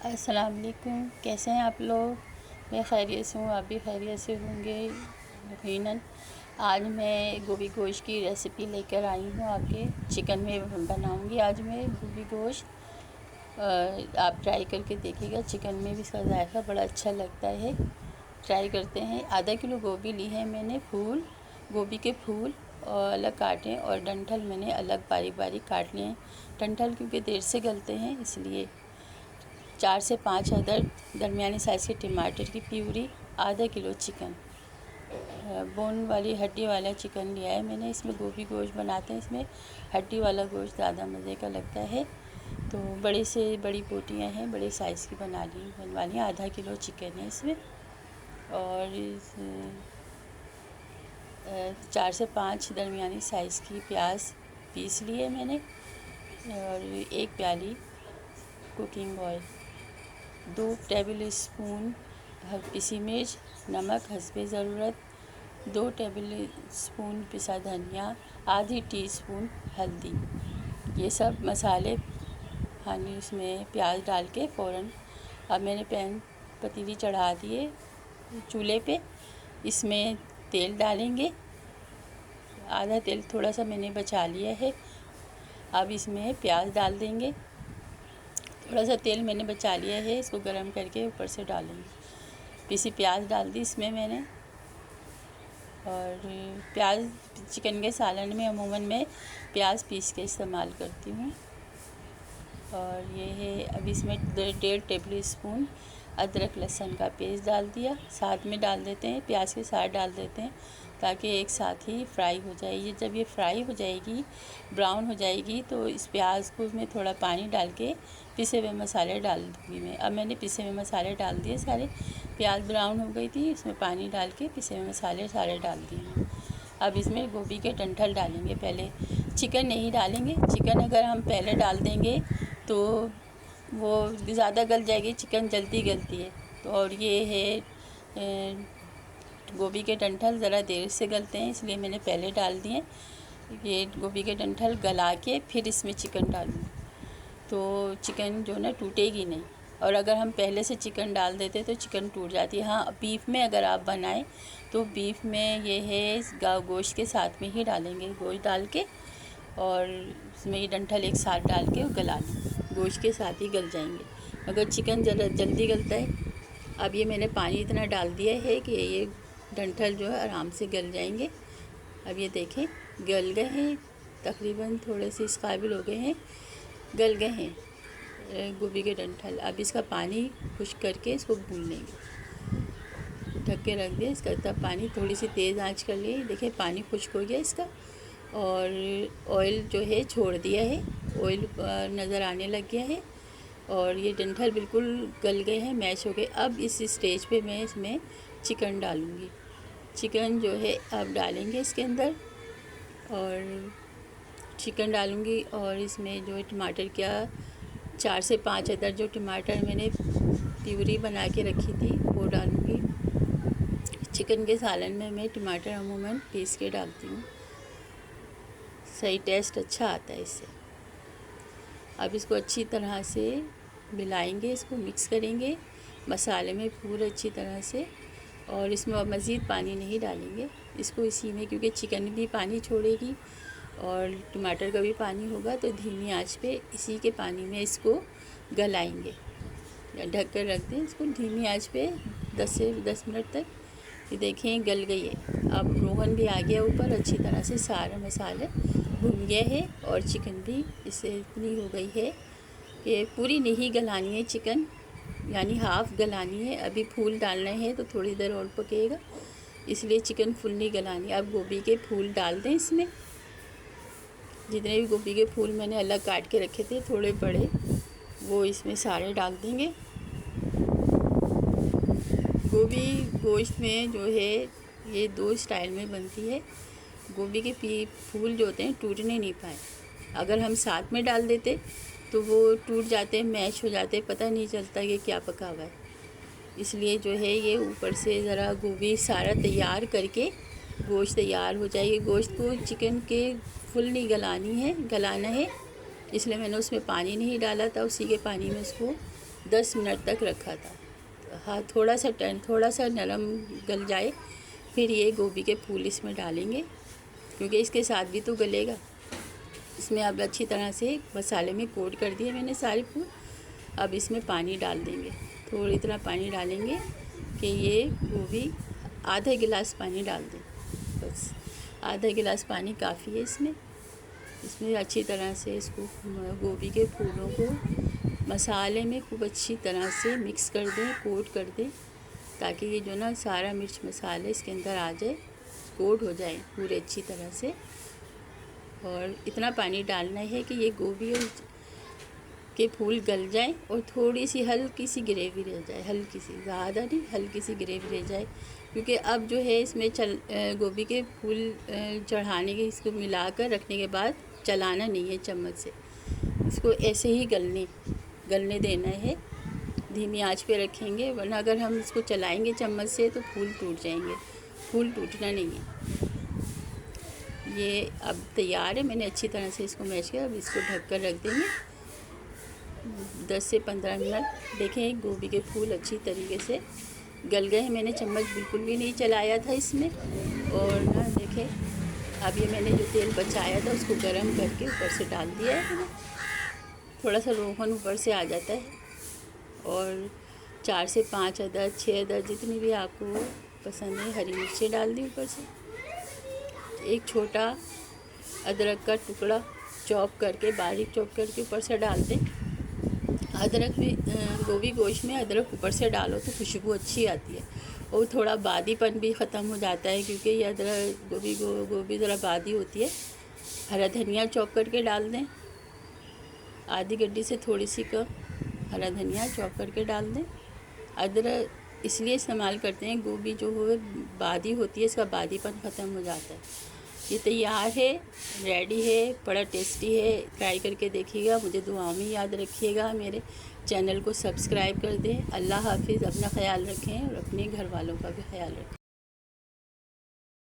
अस्सलाम वालेकुम। कैसे हैं आप लोग? मैं खैरियत से हूँ, आप भी खैरियत से होंगे यकीनन। आज मैं गोभी गोश्त की रेसिपी लेकर आई हूँ आपके। चिकन में बनाऊँगी आज मैं गोभी गोश्त। आप ट्राई करके देखिएगा, चिकन में भी इसका जायका बड़ा अच्छा लगता है। ट्राई करते हैं। आधा किलो गोभी ली है मैंने, फूल गोभी के फूल और अलग काटें, और डंठल मैंने अलग बारीक बारीक काट लिए हैं। डंठल क्योंकि देर से गलते हैं इसलिए। 4 से 5 अदर दरमियानी साइज़ के टमाटर की प्यूरी, आधा किलो चिकन, बोन वाली हड्डी वाला चिकन लिया है मैंने। इसमें गोभी गोश्त बनाते हैं, इसमें हड्डी वाला गोश्त ज़्यादा मज़े का लगता है। तो बड़ी से बड़ी बोटियाँ हैं, बड़े साइज़ की बनवा ली। आधा किलो चिकन है इसमें। और 4 से 5 दरमियानी साइज़ की प्याज पीस लिए मैंने, और 1 प्याली कुकिंग ऑयल, 2 टेबल स्पून पिसी मिर्च, नमक हस्बे ज़रूरत, 2 टेबल स्पून पिसा धनिया, आधी टीस्पून हल्दी। ये सब मसाले पानी इसमें प्याज डाल के फ़ौरन। अब मैंने पैन पतीली चढ़ा दिए चूल्हे पे। इसमें तेल डालेंगे, आधा तेल थोड़ा सा मैंने बचा लिया है। अब इसमें प्याज डाल देंगे, थोड़ा सा तेल मैंने बचा लिया है, इसको गरम करके ऊपर से डालेंगे। पीसी प्याज डाल दी इसमें मैंने। और प्याज चिकन के सालन में अमूमन मैं प्याज पीस के इस्तेमाल करती हूँ। और ये है, अब इसमें 1.5 टेबल स्पून अदरक लहसुन का पेस्ट डाल दिया, साथ में डाल देते हैं, प्याज के साथ डाल देते हैं ताकि एक साथ ही फ्राई हो जाए। ये जब ये फ्राई हो जाएगी, ब्राउन हो जाएगी, तो इस प्याज को उसमें थोड़ा पानी डाल के पिसे हुए मसाले डाल दूँगी मैं। अब मैंने पिसे हुए मसाले डाल दिए सारे। प्याज ब्राउन हो गई थी, इसमें पानी डाल के पिसे हुए मसाले सारे डाल दिए। अब इसमें गोभी के डंठल डालेंगे पहले, चिकन नहीं डालेंगे। चिकन अगर हम पहले डाल देंगे तो वो ज़्यादा गल जाएगी, चिकन जल्दी गलती है। तो और ये है गोभी के डंठल ज़रा देर से गलते हैं, इसलिए मैंने पहले डाल दिए। ये गोभी के डंठल गला के फिर इसमें चिकन डालूँगी, तो चिकन जो ना टूटेगी नहीं। और अगर हम पहले से चिकन डाल देते तो चिकन टूट जाती है। हाँ, बीफ में अगर आप बनाएं तो बीफ में ये है गोश्त के साथ में ही डालेंगे, गोश्त डाल के और इसमें ये डंठल एक साथ डाल के गला लें, गोश्त के साथ ही गल जाएंगे। अगर चिकन जल्दी गलता है। अब ये मैंने पानी इतना डाल दिया है कि ये डंठल जो है आराम से गल जाएंगे। अब ये देखें गल गए हैं, तकरीबन थोड़े से इस काबिल हो गए हैं, गल गए हैं गोभी के डंठल। अब इसका पानी खुश्क करके इसको भून लेंगे, ढक के रख दिया। इसका तब पानी थोड़ी सी तेज़ आंच कर ली, देखिए पानी खुश्क हो गया इसका, और ऑयल जो है छोड़ दिया है, ऑयल नज़र आने लग गया है, और ये डंठल बिल्कुल गल गए हैं, मैश हो गए। अब इस स्टेज पे मैं इसमें चिकन डालूँगी। चिकन जो है अब डालेंगे इसके अंदर, और चिकन डालूँगी। और इसमें जो है टमाटर क्या 4 से 5 अदर जो टमाटर मैंने प्यूरी बना के रखी थी वो डालूँगी। चिकन के सालन में मैं टमाटर अमूमन पीस के डालती हूँ, सही टेस्ट अच्छा आता है इससे। अब इसको अच्छी तरह से मिलाएंगे, इसको मिक्स करेंगे मसाले में पूरे अच्छी तरह से। और इसमें अब मज़ीद पानी नहीं डालेंगे, इसको इसी में, क्योंकि चिकन भी पानी छोड़ेगी और टमाटर का भी पानी होगा, तो धीमी आंच पे इसी के पानी में इसको गलाएंगे। ढक कर रख दें इसको धीमी आंच पे 10 से 10 मिनट तक। ये देखें गल गई है। अब रोगन भी आ गया ऊपर, अच्छी तरह से सारे मसाले भुन गए हैं, और चिकन भी इससे इतनी हो गई है कि पूरी नहीं गलानी है चिकन, यानी हाफ़ गलानी है। अभी फूल डालना है तो थोड़ी देर और पकेगा, इसलिए चिकन फुल नहीं गलानी। अब गोभी के फूल डाल दें इसमें, जितने भी गोभी के फूल मैंने अलग काट के रखे थे थोड़े बड़े, वो इसमें सारे डाल देंगे। गोभी गोश्त में जो है ये 2 स्टाइल में बनती है। गोभी के फूल जो होते हैं टूटने नहीं पाए, अगर हम साथ में डाल देते तो वो टूट जाते, मैश हो जाते, पता नहीं चलता कि क्या पका हुआ है। इसलिए जो है ये ऊपर से ज़रा गोभी सारा तैयार करके गोश्त तैयार हो जाएगी। गोश्त को चिकन के फुल नहीं गलाना है, इसलिए मैंने उसमें पानी नहीं डाला था, उसी के पानी में उसको 10 मिनट तक रखा था। हाँ, थोड़ा सा नरम गल जाए फिर ये गोभी के फूल इसमें डालेंगे, क्योंकि इसके साथ भी तो गलेगा। इसमें अब अच्छी तरह से मसाले में कोट कर दिए मैंने सारे फूल। अब इसमें पानी डाल देंगे, थोड़ी इतना पानी डालेंगे कि ये गोभी, आधा गिलास पानी डाल दें, बस आधा गिलास पानी काफ़ी है इसमें अच्छी तरह से इसको गोभी के फूलों को मसाले में खूब अच्छी तरह से मिक्स कर दें, कोट कर दें, ताकि ये जो ना सारा मिर्च मसाला इसके अंदर आ जाए, कोट हो जाए पूरे अच्छी तरह से। और इतना पानी डालना है कि ये गोभी के फूल गल जाए और थोड़ी सी हल्की सी ग्रेवी रह जाए, हल्की सी, ज़्यादा नहीं, हल्की सी ग्रेवी रह जाए। क्योंकि अब जो है इसमें गोभी के फूल चढ़ाने के, इसको मिलाकर रखने के बाद चलाना नहीं है चम्मच से, इसको ऐसे ही गलने देना है। धीमी आंच पे रखेंगे, वरना अगर हम इसको चलाएंगे चम्मच से तो फूल टूट जाएंगे। फूल टूटना नहीं है। ये अब तैयार है, मैंने अच्छी तरह से इसको मैश किया। अब इसको ढक कर रख देंगे 10 से 15 मिनट। देखें गोभी के फूल अच्छी तरीके से गल गए हैं। मैंने चम्मच बिल्कुल भी नहीं चलाया था इसमें। और ना देखें, अब ये मैंने जो तेल बचाया था उसको गरम करके ऊपर से डाल दिया है मैंने। थोड़ा सा रोगन ऊपर से आ जाता है। और 4 से 5 अदद, 6 अदद, जितनी भी आपको पसंद है, हरी मिर्चें डाल दी ऊपर से। एक छोटा अदरक का टुकड़ा बारीक चॉप करके ऊपर से डाल दें। अदरक भी गोभी गोश्त में अदरक ऊपर से डालो तो खुशबू अच्छी आती है और थोड़ा बादीपन भी ख़त्म हो जाता है, क्योंकि ये अदरक गोभी ज़रा बादी होती है। हरा धनिया चॉप करके डाल दें, आधी गड्डी से थोड़ी सी कम हरा धनिया चॉप करके डाल दें। अदरक इसलिए इस्तेमाल करते हैं, गोभी जो हो बादी होती है, इसका बादीपन ख़त्म हो जाता है। ये तैयार है, रेडी है, बड़ा टेस्टी है। ट्राई करके देखिएगा। मुझे दुआओं में याद रखिएगा। मेरे चैनल को सब्सक्राइब कर दें। अल्लाह हाफिज़। अपना ख्याल रखें और अपने घर वालों का भी ख्याल रखें।